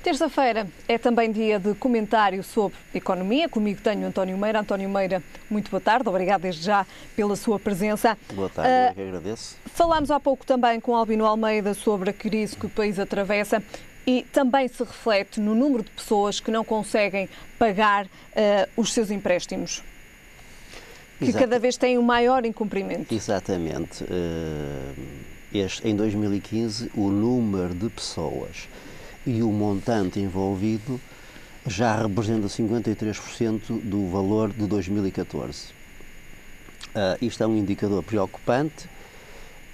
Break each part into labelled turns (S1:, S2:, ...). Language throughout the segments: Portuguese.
S1: Terça-feira é também dia de comentário sobre economia. Comigo tenho António Meira. António Meira, muito boa tarde. Obrigado desde já pela sua presença.
S2: Boa tarde, eu que agradeço.
S1: Falámos há pouco também com Albino Almeida sobre a crise que o país atravessa e também se reflete no número de pessoas que não conseguem pagar os seus empréstimos, que cada vez têm um maior incumprimento.
S2: Exatamente. Em 2015, o número de pessoas e o montante envolvido já representa 53% do valor de 2014. Isto é um indicador preocupante,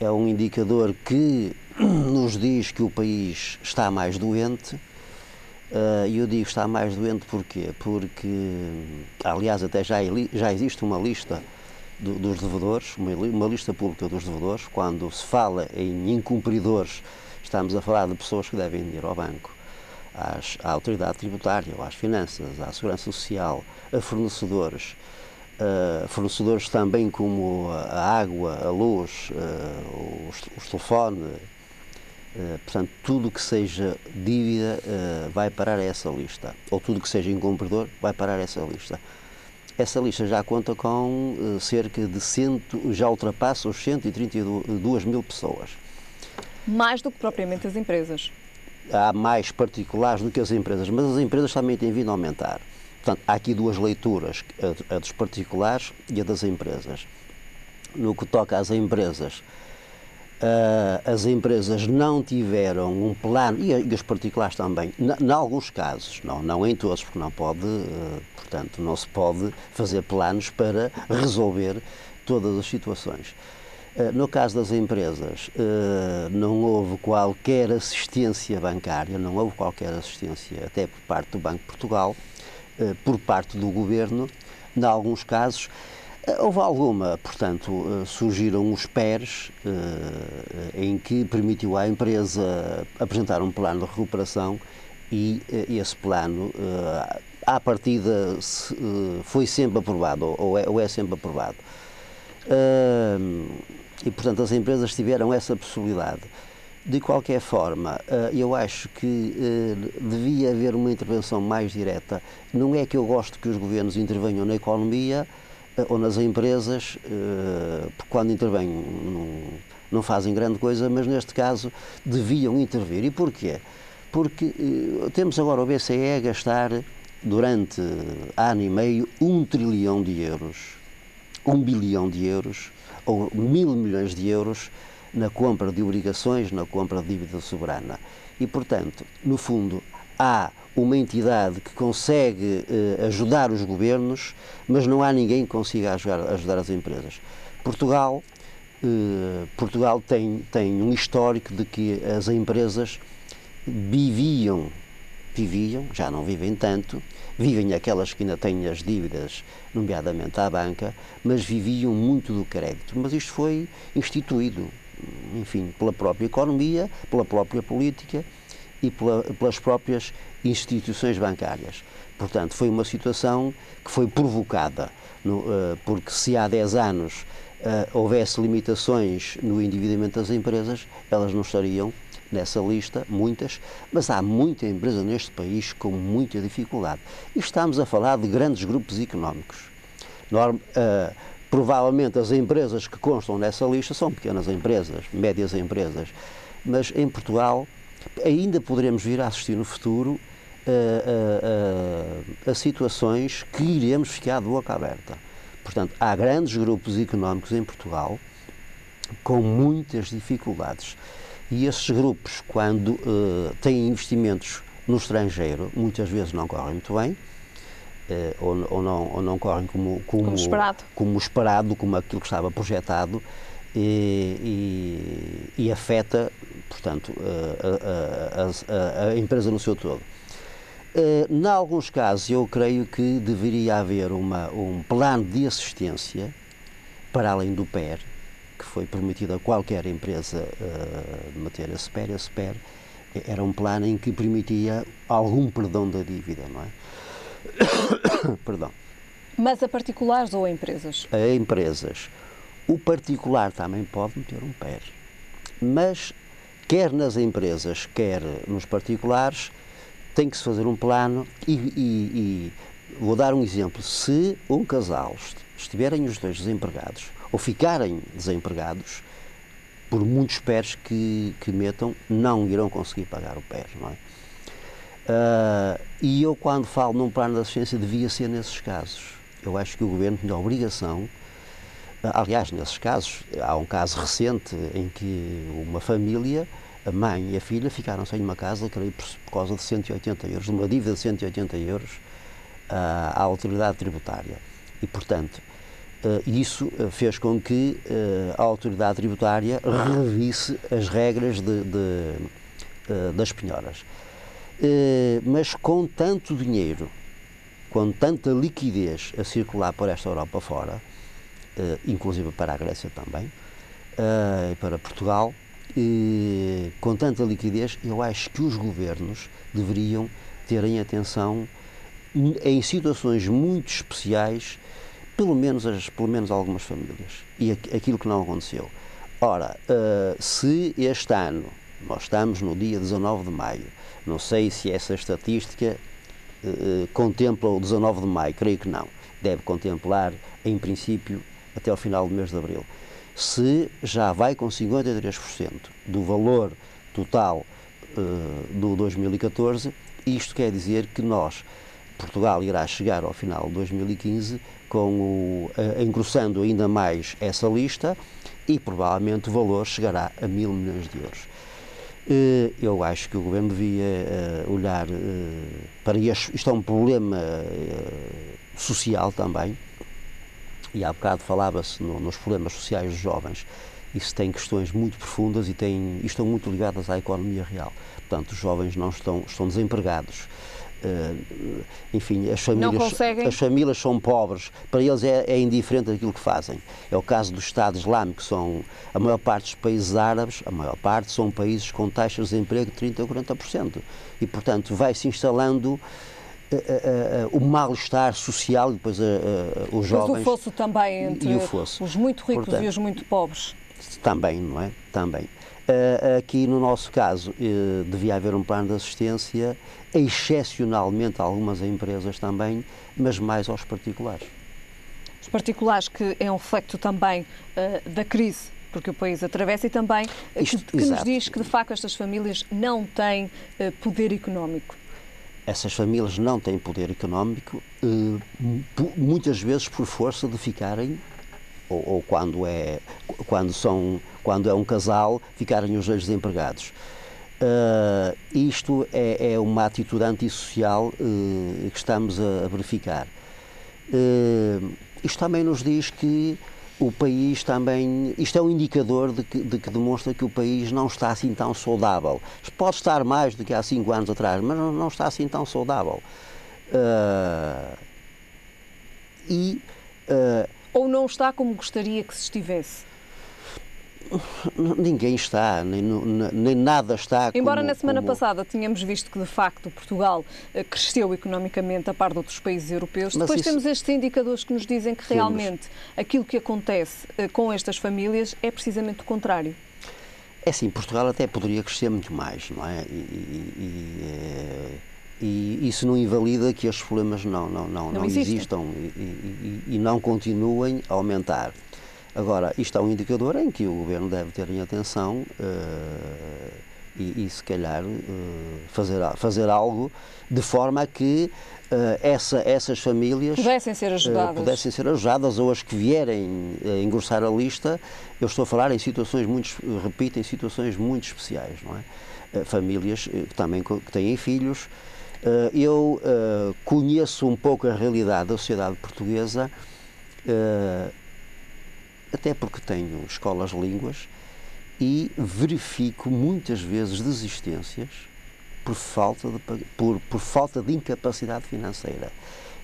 S2: é um indicador que nos diz que o país está mais doente. E eu digo está mais doente porquê? Porque, aliás, até já existe uma lista dos devedores, uma lista pública dos devedores. Quando se fala em incumpridores, estamos a falar de pessoas que devem dinheiro ao banco, à autoridade tributária, às finanças, à segurança social, a fornecedores, fornecedores também como a água, a luz, os telefones. Portanto, tudo que seja dívida vai parar a essa lista, ou tudo que seja incumpridor vai parar a essa lista. Essa lista já conta com cerca de já ultrapassa os 132 mil pessoas.
S1: Mais do que propriamente as empresas.
S2: Há mais particulares do que as empresas, mas as empresas também têm vindo a aumentar. Portanto, há aqui duas leituras, a dos particulares e a das empresas. No que toca às empresas, as empresas não tiveram um plano, e os particulares também, em alguns casos, não em todos, porque portanto, não se pode fazer planos para resolver todas as situações. No caso das empresas, não houve qualquer assistência bancária, não houve qualquer assistência, até por parte do Banco de Portugal, por parte do Governo. Em alguns casos, houve alguma, portanto, surgiram os PERs, em que permitiu à empresa apresentar um plano de recuperação e esse plano, à partida, foi sempre aprovado, ou é sempre aprovado. E, portanto, as empresas tiveram essa possibilidade. De qualquer forma, eu acho que devia haver uma intervenção mais direta. Não é que eu gosto que os governos intervenham na economia ou nas empresas, porque quando intervêm não fazem grande coisa, mas neste caso deviam intervir. E porquê? Porque temos agora o BCE a gastar durante ano e meio 1 trilhão de euros, 1 bilhão de euros, ou 1.000 milhões de euros na compra de obrigações, na compra de dívida soberana. E, portanto, no fundo, há uma entidade que consegue ajudar os governos, mas não há ninguém que consiga ajudar as empresas. Portugal tem um histórico de que as empresas viviam, já não vivem tanto, vivem aquelas que ainda têm as dívidas, nomeadamente à banca, mas viviam muito do crédito. Mas isto foi instituído, enfim, pela própria economia, pela própria política e pelas próprias instituições bancárias. Portanto, foi uma situação que foi provocada, porque se há 10 anos houvesse limitações no endividamento das empresas, elas não estariam nessa lista, muitas, mas há muita empresa neste país com muita dificuldade. E estamos a falar de grandes grupos económicos. Provavelmente as empresas que constam nessa lista são pequenas empresas, médias empresas, mas em Portugal ainda poderemos vir a assistir no futuro a situações que iremos ficar de boca aberta. Portanto, há grandes grupos económicos em Portugal com muitas dificuldades. E esses grupos, quando têm investimentos no estrangeiro, muitas vezes não correm muito bem, ou não correm como esperado, como aquilo que estava projetado, e afeta, portanto, a empresa no seu todo. Em alguns casos, eu creio que deveria haver um plano de assistência, para além do PER, que foi permitido a qualquer empresa meter esse PER. Esse PER era um plano em que permitia algum perdão da dívida, não é? Perdão.
S1: Mas a particulares ou a empresas?
S2: A empresas. O particular também pode meter um PER, mas quer nas empresas, quer nos particulares, tem que se fazer um plano e vou dar um exemplo. Se um casal estiverem os dois desempregados ou ficarem desempregados, por muitos PERs que metam, não irão conseguir pagar o PER, não é? E eu, quando falo num plano de assistência, devia ser nesses casos. Eu acho que o Governo tinha a obrigação, aliás, nesses casos, há um caso recente em que uma família, a mãe e a filha, ficaram sem uma casa, creio, por causa de 180 euros, de uma dívida de 180 euros à autoridade tributária. E, portanto, isso fez com que a autoridade tributária revisse as regras das penhoras. Mas com tanto dinheiro, com tanta liquidez a circular por esta Europa fora, inclusive para a Grécia também, e para Portugal, com tanta liquidez, eu acho que os governos deveriam terem atenção em situações muito especiais, pelo menos algumas famílias, e aquilo que não aconteceu. Ora, se este ano, nós estamos no dia 19 de maio, não sei se essa estatística contempla o 19 de maio, creio que não, deve contemplar, em princípio, até ao final do mês de abril. Se já vai com 53% do valor total do 2014, isto quer dizer que Portugal irá chegar ao final de 2015 engrossando ainda mais essa lista e provavelmente o valor chegará a 1.000 milhões de euros. Eu acho que o Governo devia olhar para isto é um problema social também, e há bocado falava-se nos problemas sociais dos jovens. Isso tem questões muito profundas e estão muito ligadas à economia real. Portanto, os jovens não estão desempregados. Enfim, as famílias são pobres, para eles é indiferente aquilo que fazem. É o caso do Estado Islâmico, a maior parte dos países árabes, são países com taxas de desemprego de 30% ou 40%. E, portanto, vai-se instalando o mal-estar social e depois os jovens...
S1: Mas o fosso também entre os muito ricos, portanto, e os muito pobres.
S2: Também, não é? Também. Aqui, no nosso caso, devia haver um plano de assistência, excepcionalmente a algumas empresas também, mas mais aos particulares.
S1: Os particulares, que é um reflexo também da crise, porque o país atravessa, e também que nos diz que, de facto, estas famílias não têm poder económico.
S2: Essas famílias não têm poder económico, muitas vezes por força de ficarem, ou quando é um casal, ficarem os dois desempregados. Isto é uma atitude antissocial que estamos a verificar. Isto também nos diz que o país também... Isto é um indicador de que demonstra que o país não está assim tão saudável. Pode estar mais do que há 5 anos atrás, mas não está assim tão saudável.
S1: Ou não está como gostaria que se estivesse?
S2: Ninguém está, nem nada está.
S1: Embora na semana passada tínhamos visto que, de facto, Portugal cresceu economicamente a par de outros países europeus, depois temos estes indicadores que nos dizem que realmente aquilo que acontece com estas famílias é precisamente o contrário.
S2: É assim, Portugal até poderia crescer muito mais, não é? E isso não invalida que estes problemas não existam e não continuem a aumentar. Agora, isto é um indicador em que o Governo deve ter em atenção e se calhar, fazer algo de forma a que essas famílias
S1: pudessem ser ajudadas.
S2: Ou as que vierem a engrossar a lista. Eu estou a falar em situações muito especiais, não é? Famílias que têm filhos. Eu conheço um pouco a realidade da sociedade portuguesa, até porque tenho escolas de línguas, e verifico muitas vezes desistências por falta de incapacidade financeira.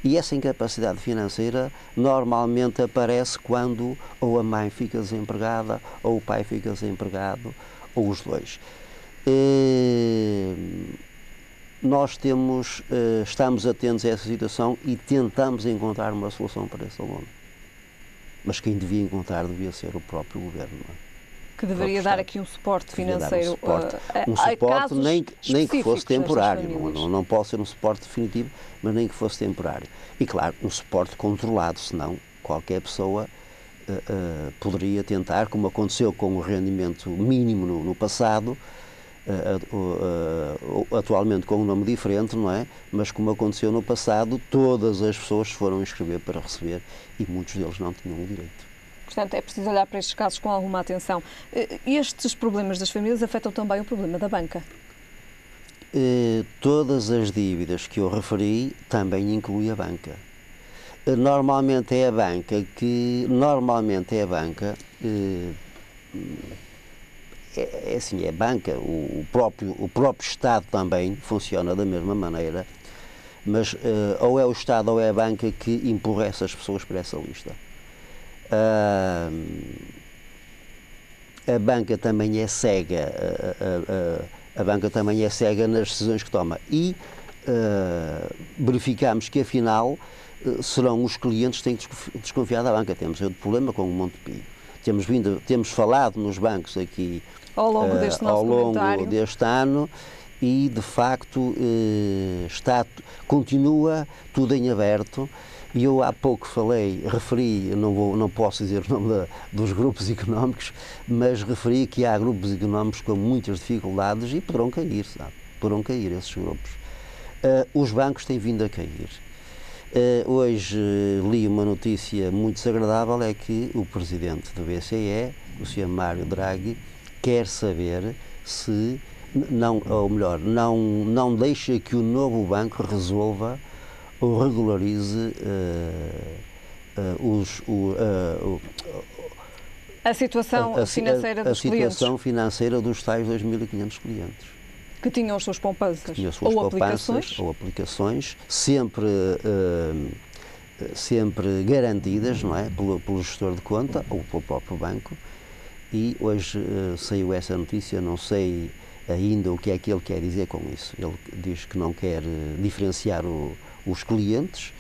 S2: E essa incapacidade financeira normalmente aparece quando ou a mãe fica desempregada, ou o pai fica desempregado, ou os dois. Nós estamos atentos a essa situação e tentamos encontrar uma solução para esse aluno. Mas quem devia encontrar devia ser o próprio Governo. Não é?
S1: que deveria dar aqui um suporte financeiro
S2: um suporte nem que fosse temporário, não pode ser um suporte definitivo, mas nem que fosse temporário. E claro, um suporte controlado, senão qualquer pessoa poderia tentar, como aconteceu com o rendimento mínimo no passado, atualmente com um nome diferente, não é? Mas como aconteceu no passado, todas as pessoas se foram inscrever para receber e muitos deles não tinham o direito.
S1: Portanto, é preciso olhar para estes casos com alguma atenção. Estes problemas das famílias afetam também o problema da banca?
S2: Todas as dívidas que eu referi também inclui a banca. Normalmente é a banca, é assim, é a banca, o próprio Estado também funciona da mesma maneira, mas ou é o Estado ou é a banca que empurra essas pessoas para essa lista. A banca também é cega, a banca também é cega nas decisões que toma e verificamos que afinal serão os clientes que têm que desconfiar da banca. Temos outro problema com o Montepio. Temos falado nos bancos aqui
S1: ao longo
S2: deste ano e de facto continua tudo em aberto. E eu há pouco referi, não posso dizer o nome dos grupos económicos, mas referi que há grupos económicos com muitas dificuldades e poderão cair, poderão cair esses grupos. Os bancos têm vindo a cair. Hoje li uma notícia muito desagradável, é que o presidente do BCE, o Sr. Mário Draghi, quer saber se, não deixa que o novo banco resolva ou regularize
S1: a situação financeira dos clientes.
S2: A situação financeira dos tais 2.500 clientes.
S1: Que tinham as suas poupanças ou
S2: aplicações, sempre garantidas, não é, pelo gestor de conta ou pelo próprio banco. E hoje saiu essa notícia, não sei ainda o que é que ele quer dizer com isso. Ele diz que não quer diferenciar os clientes,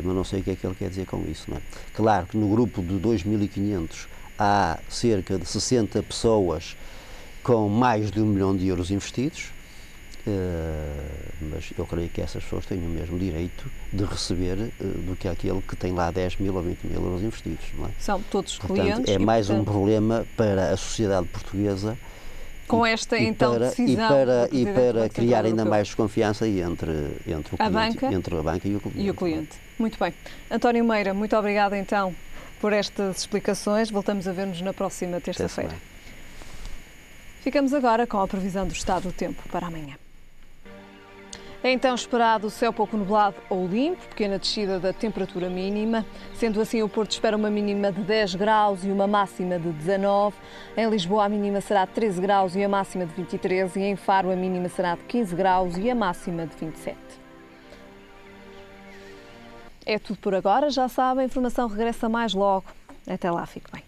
S2: mas não sei o que é que ele quer dizer com isso, não é? Claro que no grupo de 2.500 há cerca de 60 pessoas com mais de 1 milhão de euros investidos, mas eu creio que essas pessoas têm o mesmo direito de receber do que aquele que tem lá 10 mil ou 20 mil euros investidos, não é?
S1: São todos
S2: Portanto,
S1: clientes.
S2: É mais um problema para a sociedade portuguesa
S1: com esta decisão
S2: e para criar ainda mais desconfiança entre a banca e o cliente.
S1: Muito bem. António Meira, muito obrigada então por estas explicações. Voltamos a ver-nos na próxima terça-feira. Ficamos agora com a previsão do estado do tempo para amanhã. É então esperado céu pouco nublado ou limpo, pequena descida da temperatura mínima. Sendo assim, o Porto espera uma mínima de 10 graus e uma máxima de 19. Em Lisboa, a mínima será de 13 graus e a máxima de 23. E em Faro, a mínima será de 15 graus e a máxima de 27. É tudo por agora. Já sabe, a informação regressa mais logo. Até lá, fique bem.